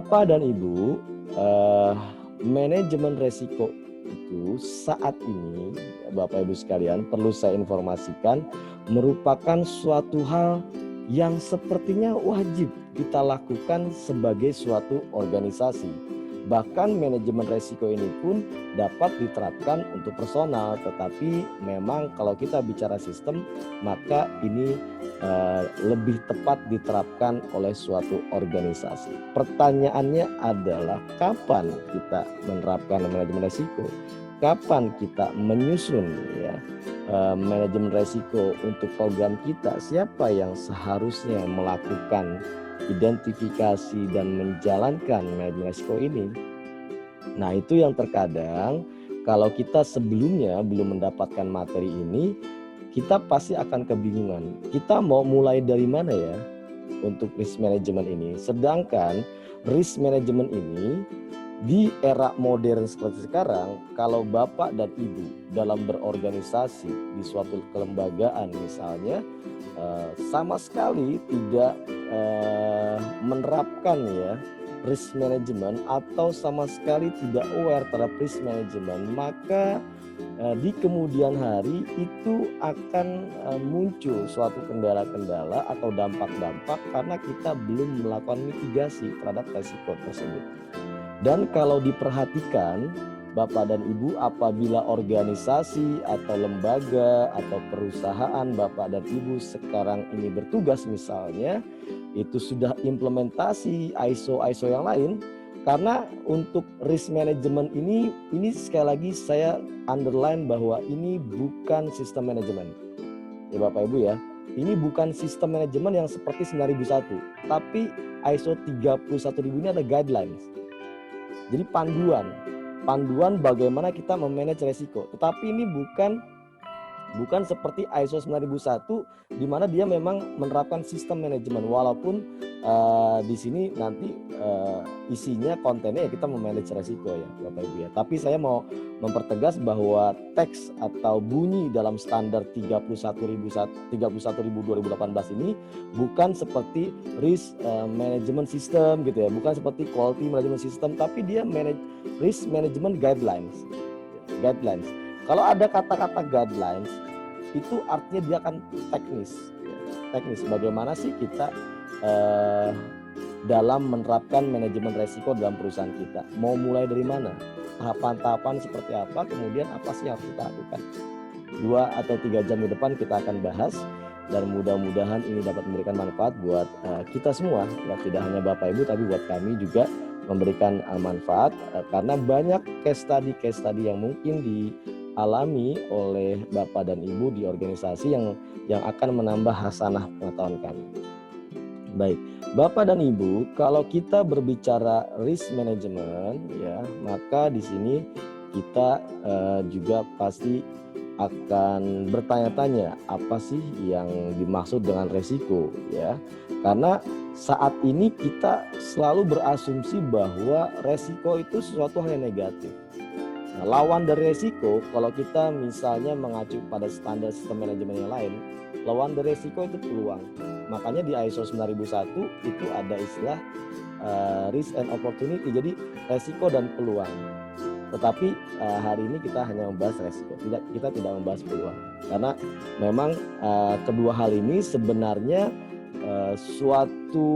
Bapak dan Ibu, manajemen resiko itu saat ini, Bapak Ibu sekalian, perlu saya informasikan merupakan suatu hal yang sepertinya wajib kita lakukan sebagai suatu organisasi. Bahkan manajemen resiko ini pun dapat diterapkan untuk personal, tetapi memang kalau kita bicara sistem, maka ini lebih tepat diterapkan oleh suatu organisasi. Pertanyaannya adalah kapan kita menerapkan manajemen resiko? Kapan kita menyusun manajemen resiko untuk program kita? Siapa yang seharusnya melakukan identifikasi dan menjalankan manajemen resiko ini? Nah, itu yang terkadang kalau kita sebelumnya belum mendapatkan materi ini, kita pasti akan kebingungan. Kita mau mulai dari mana ya untuk risk management ini? Sedangkan risk management ini di era modern seperti sekarang, kalau Bapak dan Ibu dalam berorganisasi di suatu kelembagaan misalnya, sama sekali tidak menerapkan risk management atau sama sekali tidak aware terhadap risk management, maka di kemudian hari itu akan muncul suatu kendala-kendala atau dampak-dampak karena kita belum melakukan mitigasi terhadap resiko tersebut. Dan kalau diperhatikan Bapak dan Ibu, apabila organisasi atau lembaga atau perusahaan Bapak dan Ibu sekarang ini bertugas misalnya, itu sudah implementasi ISO yang lain, karena untuk risk management ini sekali lagi saya underline bahwa ini bukan sistem manajemen. Ya Bapak Ibu ya, ini bukan sistem manajemen yang seperti 9001, tapi ISO 31000 ini ada guidelines. Jadi panduan bagaimana kita memanage resiko. Tetapi ini bukan seperti ISO 9001 di mana dia memang menerapkan sistem manajemen, walaupun di sini nanti isinya kontennya kita memanage resiko ya Bapak Ibu ya. Tapi saya mau mempertegas bahwa teks atau bunyi dalam standar 31000 2018 ini bukan seperti risk management system gitu ya, bukan seperti quality management system, tapi dia risk management guidelines. Kalau ada kata-kata guidelines, itu artinya dia akan teknis. Bagaimana sih kita dalam menerapkan manajemen resiko dalam perusahaan kita? Mau mulai dari mana? Tahapan-tahapan seperti apa? Kemudian apa sih yang harus kita lakukan? 2 atau 3 jam di depan kita akan bahas, dan mudah-mudahan ini dapat memberikan manfaat buat kita semua, ya, tidak hanya Bapak Ibu tapi buat kami juga memberikan manfaat karena banyak case study yang mungkin dialami oleh Bapak dan Ibu di organisasi yang akan menambah hasanah pengetahuan kami. Baik, Bapak dan Ibu, kalau kita berbicara risk management ya, maka di sini kita juga pasti akan bertanya-tanya apa sih yang dimaksud dengan resiko ya. Karena saat ini kita selalu berasumsi bahwa resiko itu sesuatu hal yang negatif. Nah, lawan dari resiko, kalau kita misalnya mengacu pada standar sistem manajemen yang lain, lawan dari resiko itu peluang. Makanya di ISO 9001 itu ada istilah risk and opportunity, jadi resiko dan peluang. Tetapi hari ini kita hanya membahas resiko, kita tidak membahas peluang. Karena memang kedua hal ini sebenarnya suatu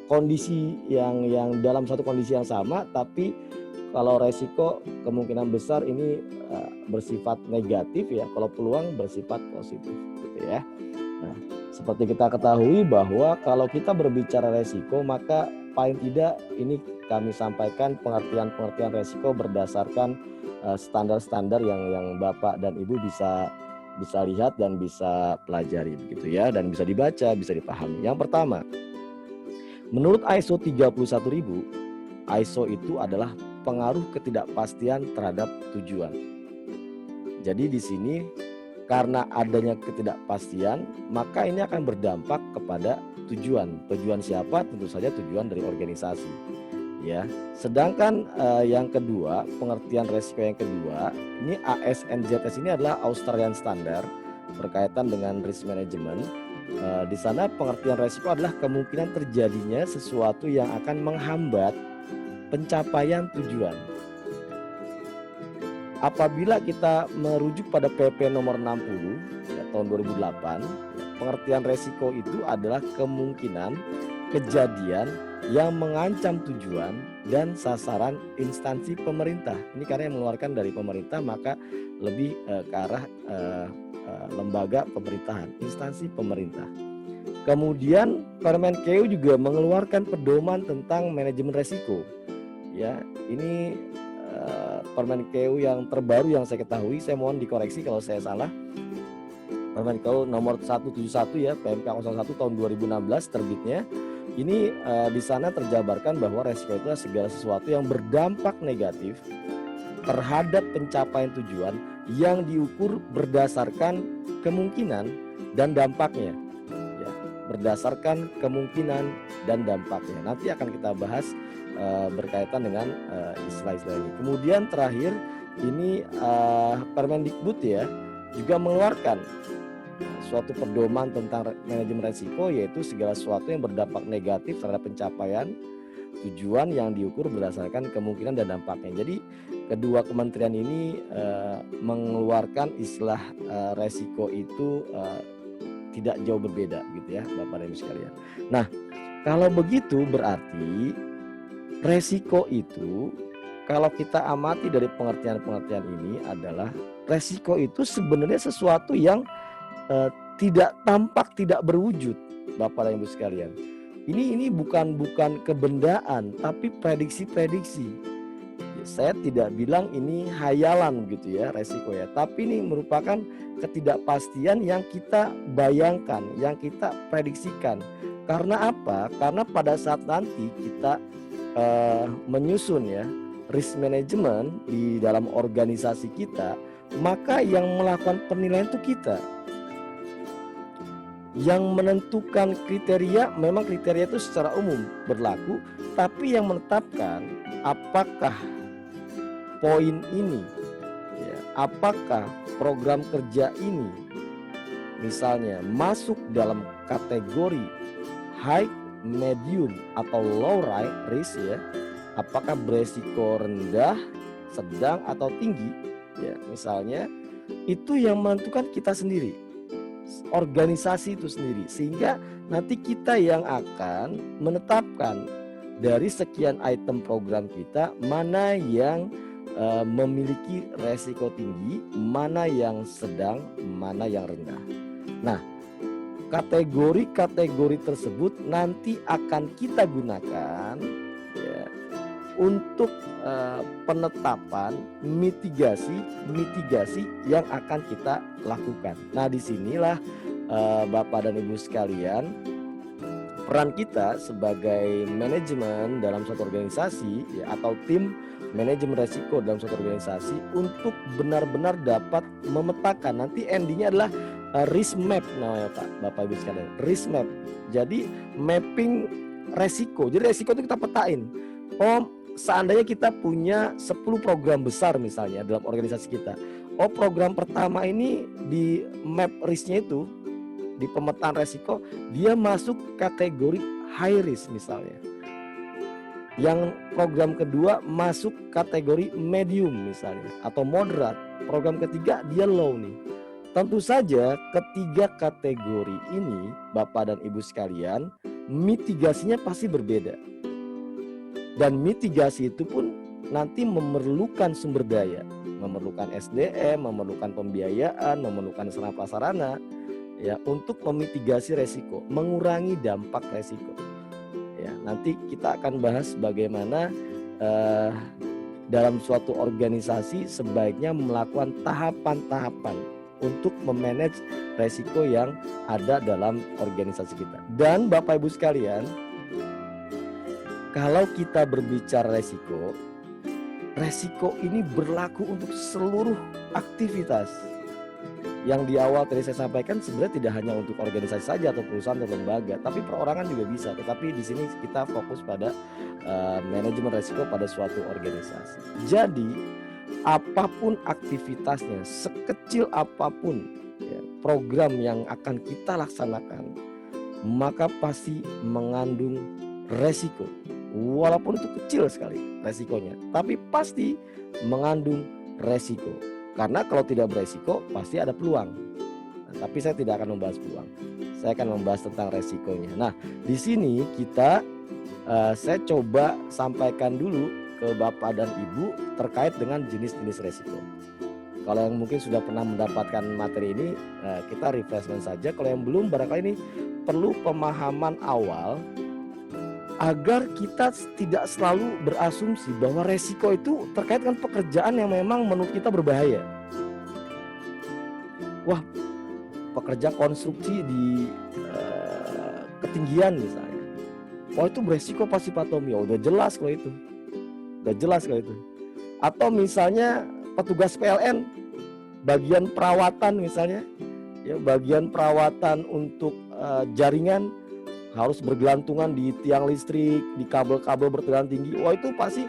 kondisi yang dalam satu kondisi yang sama, tapi kalau resiko kemungkinan besar ini bersifat negatif ya, kalau peluang bersifat positif gitu ya. Nah, seperti kita ketahui bahwa kalau kita berbicara resiko, maka paling tidak ini kami sampaikan pengertian resiko berdasarkan standar-standar yang Bapak dan Ibu bisa lihat dan bisa pelajari begitu ya, dan bisa dibaca, bisa dipahami. Yang pertama, menurut ISO 31000, ISO itu adalah pengaruh ketidakpastian terhadap tujuan. Jadi di sini karena adanya ketidakpastian, maka ini akan berdampak kepada tujuan. Tujuan siapa? Tentu saja tujuan dari organisasi. Ya. Sedangkan yang kedua, pengertian resiko yang kedua, ini ASNZS ini adalah Australian Standard berkaitan dengan risk management. Di sana pengertian resiko adalah kemungkinan terjadinya sesuatu yang akan menghambat pencapaian tujuan. Apabila kita merujuk pada PP nomor 60 ya, tahun 2008, pengertian resiko itu adalah kemungkinan kejadian yang mengancam tujuan dan sasaran instansi pemerintah. Ini karena yang mengeluarkan dari pemerintah, maka lebih ke arah lembaga pemerintahan, instansi pemerintah. Kemudian Permenkeu juga mengeluarkan pedoman tentang manajemen resiko. Ya, ini Permenkeu yang terbaru yang saya ketahui, saya mohon dikoreksi kalau saya salah. Permenkeu nomor 171 ya, PMK 01 tahun 2016 terbitnya. Ini di sana terjabarkan bahwa resiko itu adalah segala sesuatu yang berdampak negatif terhadap pencapaian tujuan yang diukur berdasarkan kemungkinan dan dampaknya. Ya, berdasarkan kemungkinan dan dampaknya. Nanti akan kita bahas berkaitan dengan istilah-istilah ini. Kemudian terakhir ini Permendikbud ya juga mengeluarkan suatu pedoman tentang manajemen resiko, yaitu segala sesuatu yang berdampak negatif terhadap pencapaian tujuan yang diukur berdasarkan kemungkinan dan dampaknya. Jadi kedua kementerian ini mengeluarkan istilah resiko itu tidak jauh berbeda gitu ya Bapak dan Ibu sekalian. Nah, kalau begitu berarti resiko itu kalau kita amati dari pengertian-pengertian ini adalah resiko itu sebenarnya sesuatu yang tidak tampak, tidak berwujud Bapak dan Ibu sekalian. Ini bukan kebendaan, tapi prediksi-prediksi. Saya tidak bilang ini hayalan gitu ya resiko ya, tapi ini merupakan ketidakpastian yang kita bayangkan, yang kita prediksikan. Karena apa? Karena pada saat nanti kita menyusun ya risk management di dalam organisasi kita, maka yang melakukan penilaian itu kita. Yang menentukan kriteria, memang kriteria itu secara umum berlaku, tapi yang menetapkan apakah poin ini, ya, apakah program kerja ini misalnya masuk dalam kategori high, medium, atau low risk ya, apakah beresiko rendah, sedang, atau tinggi, ya misalnya, itu yang menentukan kita sendiri, organisasi itu sendiri, sehingga nanti kita yang akan menetapkan dari sekian item program kita mana yang memiliki resiko tinggi, mana yang sedang, mana yang rendah. Nah, kategori-kategori tersebut nanti akan kita gunakan ya, untuk penetapan mitigasi yang akan kita lakukan. Nah, disinilah Bapak dan Ibu sekalian, peran kita sebagai manajemen dalam suatu organisasi ya, atau tim manajemen resiko dalam suatu organisasi untuk benar-benar dapat memetakan, nanti endingnya adalah risk map namanya Bapak Ibu sekalian, risk map. Jadi mapping resiko. Jadi resiko itu kita petain. Oh, seandainya kita punya 10 program besar misalnya dalam organisasi kita. Oh, program pertama ini di map risknya itu, di pemetaan resiko, dia masuk kategori high risk misalnya. Yang program kedua masuk kategori medium misalnya, atau moderate. Program ketiga dia low nih. Tentu saja ketiga kategori ini Bapak dan Ibu sekalian, mitigasinya pasti berbeda. Dan mitigasi itu pun nanti memerlukan sumber daya, memerlukan SDM, memerlukan pembiayaan, memerlukan sarana prasarana ya untuk memitigasi resiko, mengurangi dampak resiko. Ya, nanti kita akan bahas bagaimana dalam suatu organisasi sebaiknya melakukan tahapan-tahapan untuk memanage resiko yang ada dalam organisasi kita. Dan Bapak Ibu sekalian, kalau kita berbicara resiko ini berlaku untuk seluruh aktivitas. Yang di awal tadi saya sampaikan sebenarnya tidak hanya untuk organisasi saja atau perusahaan atau lembaga, tapi perorangan juga bisa. Tetapi di sini kita fokus pada manajemen resiko pada suatu organisasi. Jadi apapun aktivitasnya, sekecil apapun, ya, program yang akan kita laksanakan, maka pasti mengandung resiko. Walaupun itu kecil sekali resikonya, tapi pasti mengandung resiko. Karena kalau tidak beresiko pasti ada peluang. Nah, tapi saya tidak akan membahas peluang. Saya akan membahas tentang resikonya. Nah, di sini saya coba sampaikan dulu ke Bapak dan Ibu terkait dengan jenis-jenis resiko. Kalau yang mungkin sudah pernah mendapatkan materi ini, kita refreshment saja. Kalau yang belum, barangkali ini perlu pemahaman awal agar kita tidak selalu berasumsi bahwa resiko itu terkait dengan pekerjaan yang memang menurut kita berbahaya. Wah, pekerja konstruksi di ketinggian misalnya, wah itu beresiko pasti Pak Tommy. Udah jelas kalau itu, Atau misalnya petugas PLN, bagian perawatan misalnya, ya bagian perawatan untuk jaringan harus bergelantungan di tiang listrik, di kabel-kabel bertegangan tinggi. Wah itu pasti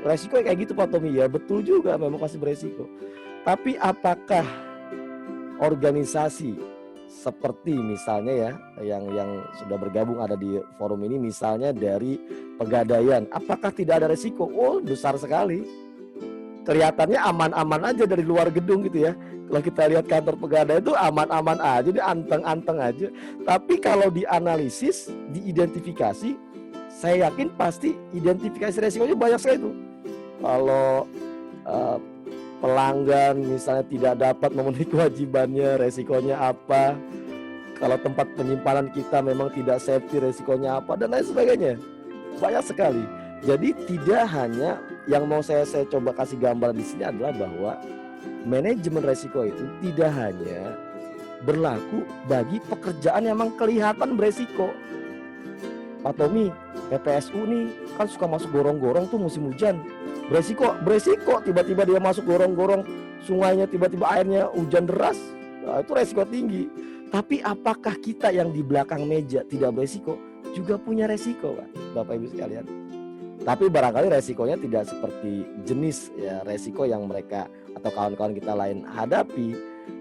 resiko kayak gitu Pak Tommy. Ya betul juga, memang pasti beresiko. Tapi apakah organisasi seperti misalnya ya yang sudah bergabung ada di forum ini, misalnya dari Pegadaian, apakah tidak ada resiko? Oh besar sekali. Kelihatannya aman-aman aja dari luar gedung gitu ya. Kalau kita lihat kantor Pegadaian itu aman-aman aja, dia anteng-anteng aja. Tapi kalau dianalisis, diidentifikasi, saya yakin pasti identifikasi resikonya banyak sekali itu. Kalau pelanggan misalnya tidak dapat memenuhi kewajibannya, resikonya apa? Kalau tempat penyimpanan kita memang tidak safety, resikonya apa? Dan lain sebagainya. Banyak sekali. Jadi tidak hanya yang mau saya coba kasih gambaran di sini adalah bahwa manajemen resiko itu tidak hanya berlaku bagi pekerjaan yang memang kelihatan beresiko. Pak Tommy, PPSU nih kan suka masuk gorong-gorong tuh musim hujan. Beresiko tiba-tiba dia masuk gorong-gorong, sungainya tiba-tiba airnya hujan deras. Nah, itu resiko tinggi. Tapi apakah kita yang di belakang meja tidak beresiko juga punya resiko, Pak, Bapak Ibu sekalian? Tapi barangkali resikonya tidak seperti jenis ya resiko yang mereka atau kawan-kawan kita lain hadapi.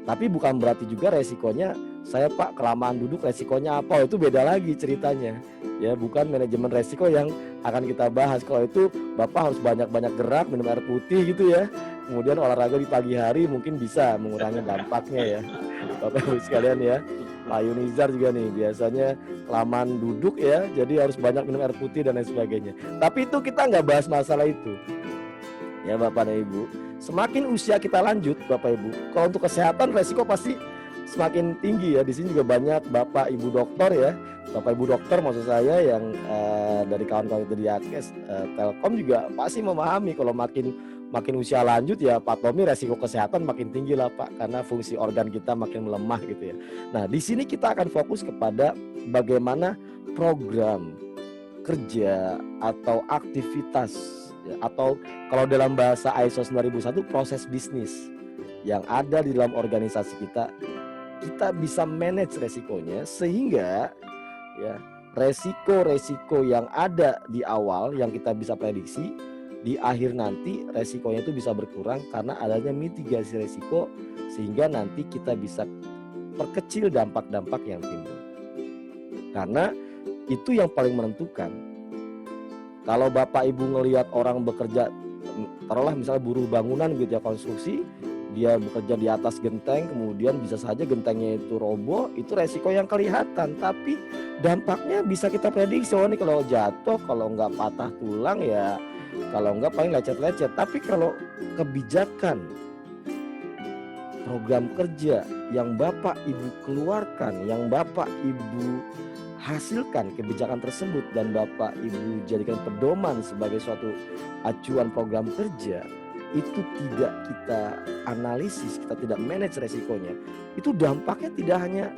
Tapi bukan berarti juga resikonya saya Pak kelamaan duduk resikonya apa, itu beda lagi ceritanya. Ya bukan manajemen resiko yang akan kita bahas. Kalau itu Bapak harus banyak-banyak gerak, minum air putih gitu ya. Kemudian olahraga di pagi hari mungkin bisa mengurangi dampaknya ya. Bapak Ibu sekalian ya. Pak Yunizar juga nih biasanya kelamaan duduk ya, jadi harus banyak minum air putih dan lain sebagainya. Tapi itu kita nggak bahas masalah itu. Ya Bapak dan Ibu, semakin usia kita lanjut Bapak Ibu, kalau untuk kesehatan resiko pasti semakin tinggi ya. Di sini juga banyak Bapak Ibu dokter ya, Bapak Ibu dokter maksud saya yang dari kawan-kawan itu di Akes Telkom juga pasti memahami kalau makin usia lanjut ya Pak Tommy, resiko kesehatan makin tinggi lah Pak, karena fungsi organ kita makin melemah gitu ya. Nah di sini kita akan fokus kepada bagaimana program kerja atau aktivitas ya, atau kalau dalam bahasa ISO 9001 proses bisnis yang ada di dalam organisasi kita bisa manage resikonya sehingga ya resiko-resiko yang ada di awal yang kita bisa prediksi, di akhir nanti resikonya itu bisa berkurang karena adanya mitigasi resiko sehingga nanti kita bisa perkecil dampak-dampak yang timbul. Karena itu yang paling menentukan. Kalau Bapak Ibu ngelihat orang bekerja, taruhlah misalnya buruh bangunan gitu ya, konstruksi, dia bekerja di atas genteng, kemudian bisa saja gentengnya itu roboh, itu resiko yang kelihatan, tapi dampaknya bisa kita prediksi. Oh ini kalau jatuh, kalau nggak patah tulang ya, kalau enggak paling lecet-lecet. Tapi kalau kebijakan program kerja yang Bapak Ibu keluarkan, yang Bapak Ibu hasilkan kebijakan tersebut dan Bapak Ibu jadikan pedoman sebagai suatu acuan program kerja, itu tidak kita analisis, kita tidak manage resikonya, itu dampaknya tidak hanya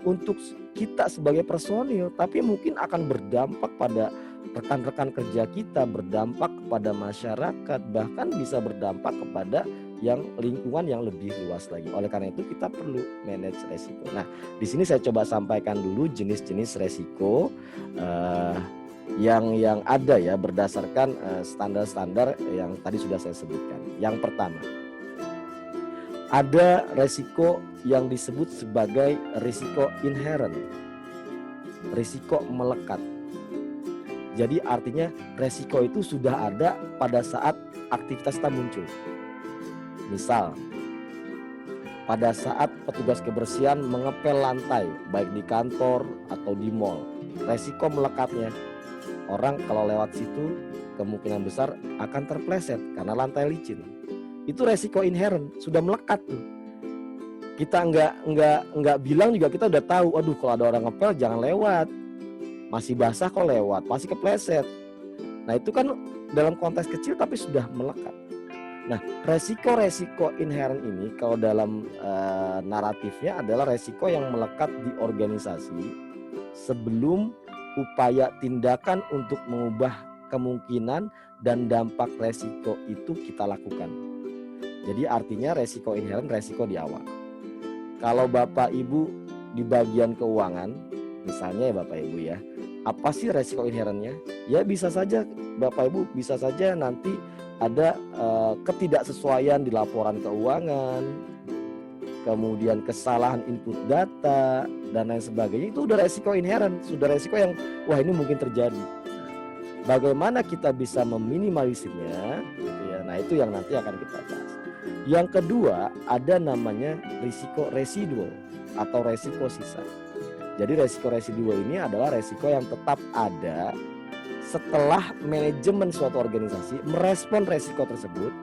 untuk kita sebagai personil, tapi mungkin akan berdampak pada rekan-rekan kerja kita, berdampak kepada masyarakat, bahkan bisa berdampak kepada yang lingkungan yang lebih luas lagi. Oleh karena itu kita perlu manage resiko. Nah, di sini saya coba sampaikan dulu jenis-jenis resiko yang ada ya berdasarkan standar-standar yang tadi sudah saya sebutkan. Yang pertama, Ada resiko yang disebut sebagai risiko inherent, risiko melekat. Jadi artinya resiko itu sudah ada pada saat aktivitas kita muncul. Misal, pada saat petugas kebersihan mengepel lantai, baik di kantor atau di mall, resiko melekatnya, orang kalau lewat situ kemungkinan besar akan terpleset karena lantai licin. Itu resiko inherent, sudah melekat tuh. Kita nggak bilang juga kita udah tahu, aduh kalau ada orang ngepel jangan lewat, masih basah kok lewat, pasti kepleset. Nah itu kan dalam konteks kecil tapi sudah melekat. Nah resiko-resiko inherent ini kalau dalam naratifnya adalah resiko yang melekat di organisasi sebelum upaya tindakan untuk mengubah kemungkinan dan dampak resiko itu kita lakukan. Jadi artinya resiko inherent, resiko di awal. Kalau Bapak Ibu di bagian keuangan, misalnya ya Bapak Ibu ya, apa sih resiko inherentnya? Ya bisa saja Bapak Ibu, bisa saja nanti ada ketidaksesuaian di laporan keuangan, kemudian kesalahan input data dan lain sebagainya. Itu udah resiko inherent, sudah resiko yang wah ini mungkin terjadi. Bagaimana kita bisa meminimalisirnya? Gitu ya. Nah itu yang nanti akan kita bahas. Yang kedua ada namanya risiko residual atau resiko sisa. Jadi resiko residual ini adalah resiko yang tetap ada setelah manajemen suatu organisasi merespon resiko tersebut,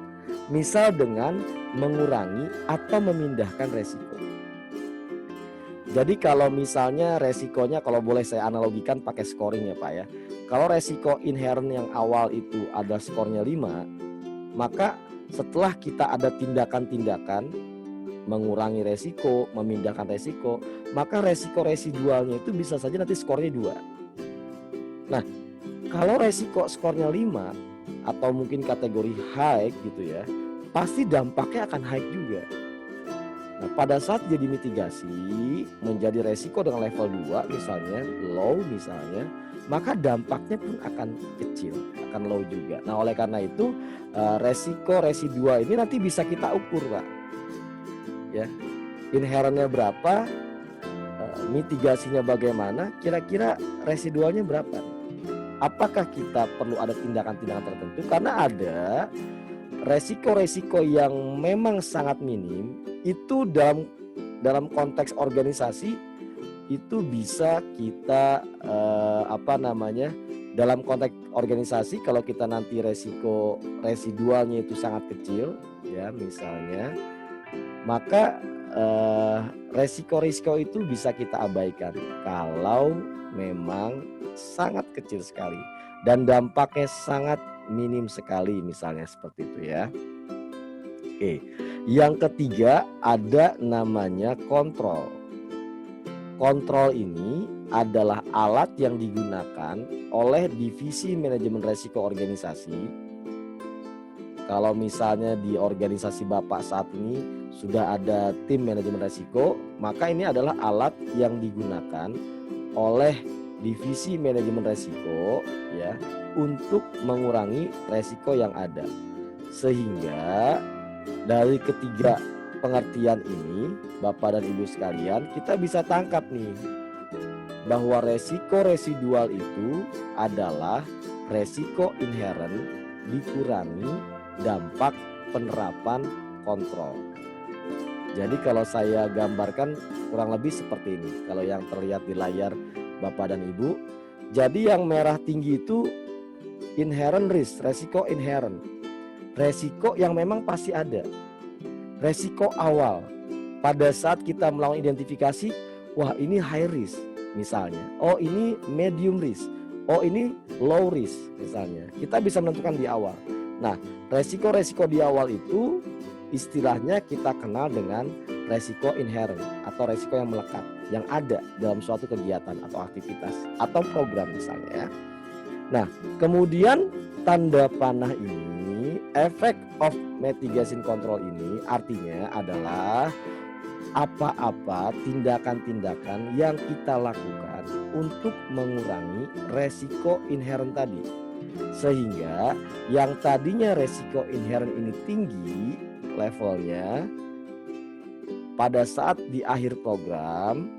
misal dengan mengurangi atau memindahkan resiko. Jadi kalau misalnya resikonya, kalau boleh saya analogikan pakai scoring ya Pak ya. Kalau resiko inherent yang awal itu ada skornya 5, maka setelah kita ada tindakan-tindakan mengurangi resiko, memindahkan resiko, maka resiko residualnya itu bisa saja nanti skornya 2. Nah, kalau resiko skornya 5 atau mungkin kategori high gitu ya, pasti dampaknya akan high juga. Nah, pada saat jadi mitigasi menjadi resiko dengan level 2 misalnya, low misalnya, maka dampaknya pun akan kecil, akan low juga. Nah, oleh karena itu resiko residual ini nanti bisa kita ukur Pak. Ya, inherentnya berapa, mitigasinya bagaimana, kira-kira residualnya berapa. Apakah kita perlu ada tindakan-tindakan tertentu? Karena ada resiko-resiko yang memang sangat minim itu dalam konteks organisasi itu bisa kita dalam konteks organisasi kalau kita nanti resiko residualnya itu sangat kecil ya misalnya, maka resiko-resiko itu bisa kita abaikan kalau memang sangat kecil sekali dan dampaknya sangat minim sekali misalnya seperti itu ya. Oke, yang ketiga ada namanya kontrol. Kontrol ini adalah alat yang digunakan oleh divisi manajemen resiko organisasi. Kalau misalnya di organisasi Bapak saat ini sudah ada tim manajemen resiko, maka ini adalah alat yang digunakan oleh divisi manajemen resiko ya untuk mengurangi resiko yang ada. Sehingga dari ketiga pengertian ini Bapak dan Ibu sekalian, kita bisa tangkap nih bahwa resiko residual itu adalah resiko inherent dikurangi dampak penerapan kontrol. Jadi kalau saya gambarkan kurang lebih seperti ini. Kalau yang terlihat di layar Bapak dan Ibu, jadi yang merah tinggi itu inherent risk, resiko inherent, resiko yang memang pasti ada. Resiko awal pada saat kita melakukan identifikasi, wah ini high risk misalnya, oh ini medium risk, oh ini low risk misalnya. Kita bisa menentukan di awal. Nah, resiko-resiko di awal itu istilahnya kita kenal dengan resiko inherent atau resiko yang melekat yang ada dalam suatu kegiatan atau aktivitas atau program misalnya ya. Nah, kemudian tanda panah ini, effect of mitigation control ini artinya adalah apa-apa tindakan-tindakan yang kita lakukan untuk mengurangi resiko inherent tadi. Sehingga yang tadinya resiko inherent ini tinggi levelnya, pada saat di akhir program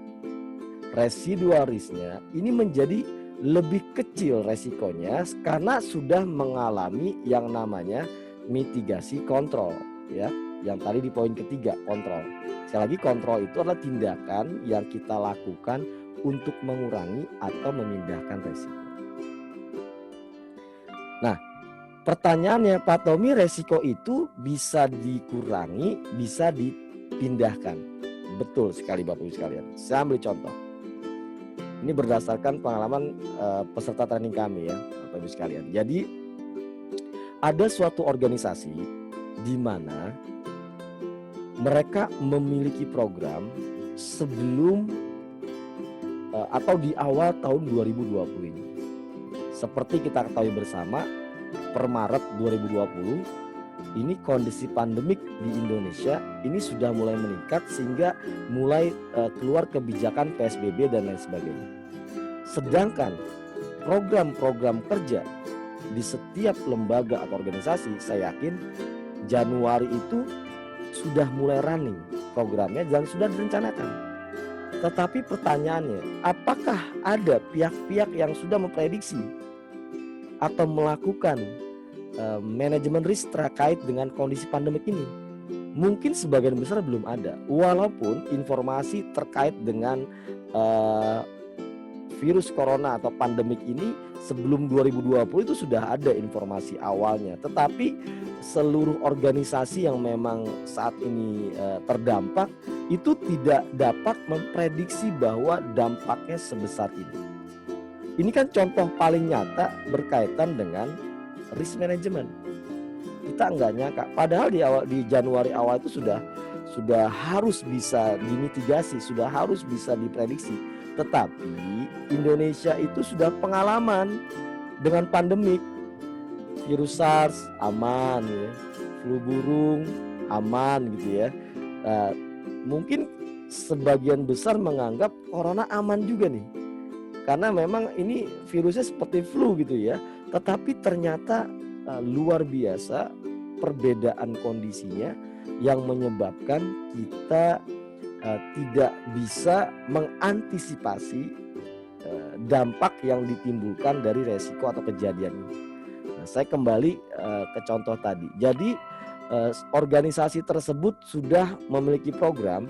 residual risknya ini menjadi lebih kecil resikonya karena sudah mengalami yang namanya mitigasi kontrol, ya. Yang tadi di poin ketiga, kontrol. Sekali lagi, kontrol itu adalah tindakan yang kita lakukan untuk mengurangi atau memindahkan resiko. Nah, pertanyaannya, Pak Tommy, resiko itu bisa dikurangi, bisa dipindahkan. Betul sekali Bapak Ibu sekalian. Saya ambil contoh. Ini berdasarkan pengalaman peserta training kami, ya Bapak Ibu sekalian. Jadi ada suatu organisasi di mana mereka memiliki program sebelum atau di awal tahun 2020 ini. Seperti kita ketahui bersama, per Maret 2020 ini kondisi pandemik di Indonesia ini sudah mulai meningkat sehingga mulai keluar kebijakan PSBB dan lain sebagainya. Sedangkan program-program kerja di setiap lembaga atau organisasi, saya yakin Januari itu sudah mulai running programnya dan sudah direncanakan. Tetapi pertanyaannya, apakah ada pihak-pihak yang sudah memprediksi atau melakukan manajemen risk terkait dengan kondisi pandemik ini? Mungkin sebagian besar belum ada, walaupun informasi terkait dengan virus corona atau pandemik ini sebelum 2020 itu sudah ada informasi awalnya. Tetapi seluruh organisasi yang memang saat ini terdampak itu tidak dapat memprediksi bahwa dampaknya sebesar ini. Ini kan contoh paling nyata berkaitan dengan risk management. Kita nggak nyangka, padahal di Januari awal itu sudah harus bisa dimitigasi, sudah harus bisa diprediksi. Tetapi Indonesia itu sudah pengalaman dengan pandemik. Virus SARS aman, ya. Flu burung aman gitu ya. Mungkin sebagian besar menganggap corona aman juga nih. Karena memang ini virusnya seperti flu gitu ya. Tetapi ternyata luar biasa perbedaan kondisinya yang menyebabkan kita tidak bisa mengantisipasi dampak yang ditimbulkan dari resiko atau kejadian ini. Nah, saya kembali ke contoh tadi. Jadi organisasi tersebut sudah memiliki program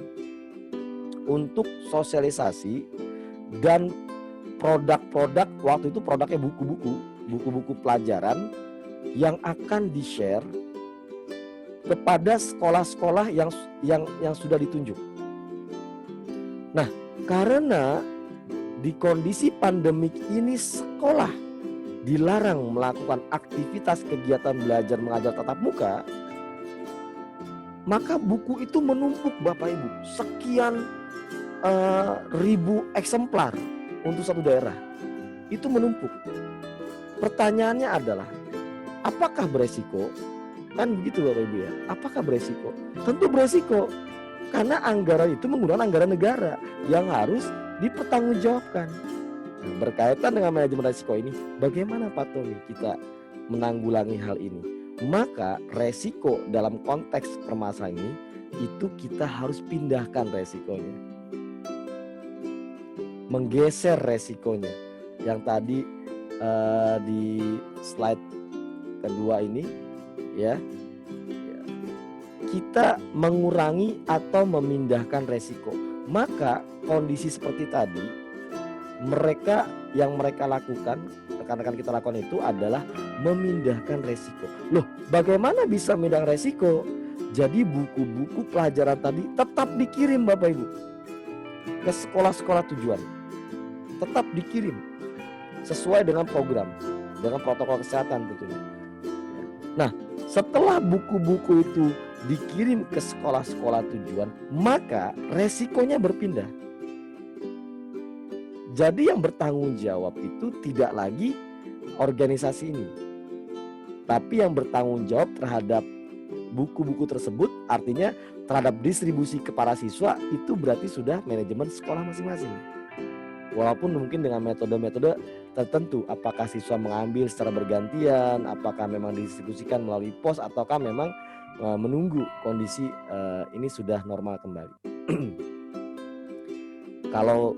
untuk sosialisasi dan produk-produk, waktu itu produknya buku-buku pelajaran yang akan di-share kepada sekolah-sekolah yang sudah ditunjuk. Nah, karena di kondisi pandemik ini sekolah dilarang melakukan aktivitas kegiatan belajar mengajar tatap muka, maka buku itu menumpuk Bapak Ibu, sekian ribu eksemplar untuk satu daerah. Itu menumpuk. Pertanyaannya adalah, apakah beresiko? Kan begitu Bapak Ibu ya. Apakah beresiko? Tentu beresiko. Karena anggaran itu menggunakan anggaran negara yang harus dipertanggungjawabkan. Nah, berkaitan dengan manajemen resiko ini, bagaimana Pak Tommy kita menanggulangi hal ini? Maka resiko dalam konteks permasalahan ini itu kita harus pindahkan resikonya, menggeser resikonya. Yang tadi di slide kedua ini ya, kita mengurangi atau memindahkan resiko. Maka kondisi seperti tadi, yang mereka lakukan, rekan-rekan kita lakukan itu adalah memindahkan resiko. Loh, bagaimana bisa memindahkan resiko? Jadi buku-buku pelajaran tadi tetap dikirim Bapak Ibu ke sekolah-sekolah tujuan. Tetap dikirim sesuai dengan program, dengan protokol kesehatan tentunya. Nah, setelah buku-buku itu dikirim ke sekolah-sekolah tujuan, maka resikonya berpindah. Jadi yang bertanggung jawab itu tidak lagi organisasi ini, tapi yang bertanggung jawab terhadap buku-buku tersebut, artinya terhadap distribusi ke para siswa, itu berarti sudah manajemen sekolah masing-masing. Walaupun mungkin dengan metode-metode tertentu, apakah siswa mengambil secara bergantian, apakah memang didistribusikan melalui pos, ataukah memang menunggu kondisi ini sudah normal kembali. Kalau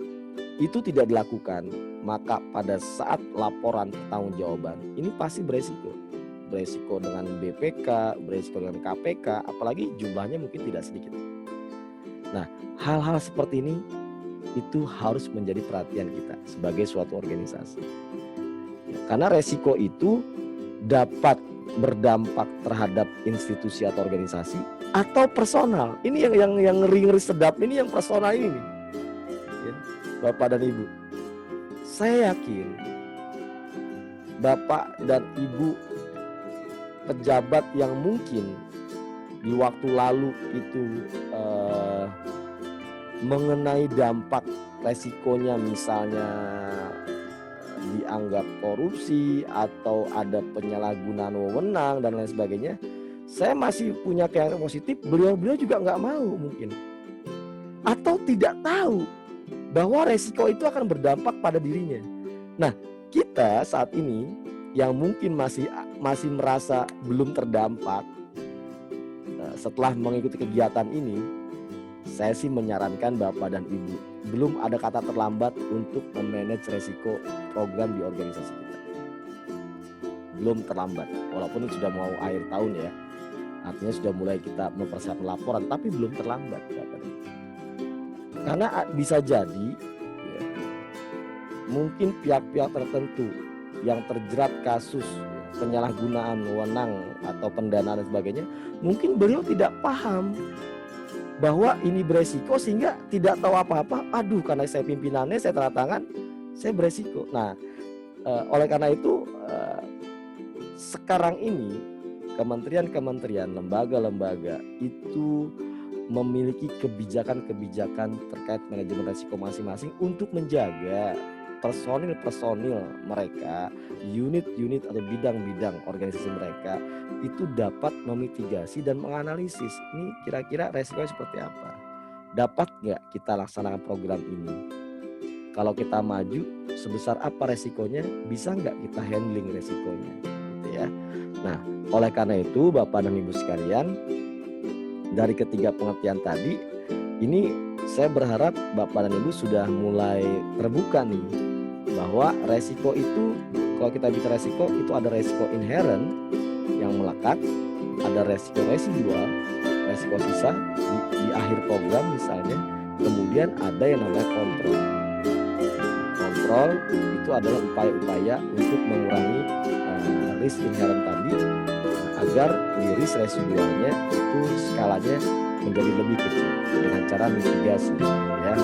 itu tidak dilakukan, maka pada saat laporan pertanggungjawaban ini pasti beresiko. Beresiko dengan BPK, beresiko dengan KPK, apalagi jumlahnya mungkin tidak sedikit. Nah, hal-hal seperti ini itu harus menjadi perhatian kita sebagai suatu organisasi. Karena resiko itu dapat berdampak terhadap institusi atau organisasi atau personal. Ini yang ngeri-ngeri sedap ini, yang personal ini nih. Ya, Bapak dan Ibu, saya yakin Bapak dan Ibu pejabat yang mungkin di waktu lalu itu mengenai dampak resikonya, misalnya dianggap korupsi atau ada penyalahgunaan wewenang dan lain sebagainya, saya masih punya keyakinan positif beliau-beliau juga nggak mau mungkin, atau tidak tahu bahwa resiko itu akan berdampak pada dirinya. Nah, kita saat ini yang mungkin masih merasa belum terdampak setelah mengikuti kegiatan ini, saya sih menyarankan Bapak dan Ibu, belum ada kata terlambat untuk memanage resiko program di organisasi kita. Belum terlambat, walaupun ini sudah mau akhir tahun ya. Artinya sudah mulai kita mempersiapkan laporan, tapi belum terlambat Bapak dan Ibu. Karena bisa jadi ya, mungkin pihak-pihak tertentu yang terjerat kasus penyalahgunaan wewenang atau pendanaan dan sebagainya, mungkin beliau tidak paham bahwa ini beresiko sehingga tidak tahu apa-apa. Aduh, karena saya pimpinannya, saya tanda tangan, saya beresiko. Nah, oleh karena itu sekarang ini kementerian-kementerian, lembaga-lembaga itu memiliki kebijakan-kebijakan terkait manajemen resiko masing-masing untuk menjaga personil-personil mereka, unit-unit atau bidang-bidang organisasi mereka itu dapat memitigasi dan menganalisis ini kira-kira resikonya seperti apa. Dapat nggak kita laksanakan program ini? Kalau kita maju, sebesar apa resikonya? Bisa nggak kita handling resikonya? Gitu ya. Nah, oleh karena itu Bapak dan Ibu sekalian, dari ketiga pengertian tadi, ini saya berharap Bapak dan Ibu sudah mulai terbuka nih bahwa resiko itu, kalau kita bicara resiko itu ada resiko inherent yang melekat, ada resiko residual, resiko sisa di akhir program misalnya, kemudian ada yang namanya kontrol. Kontrol itu adalah upaya-upaya untuk mengurangi risk inherent tadi agar di risk residualnya itu skalanya menjadi lebih kecil dengan cara mitigasi ya.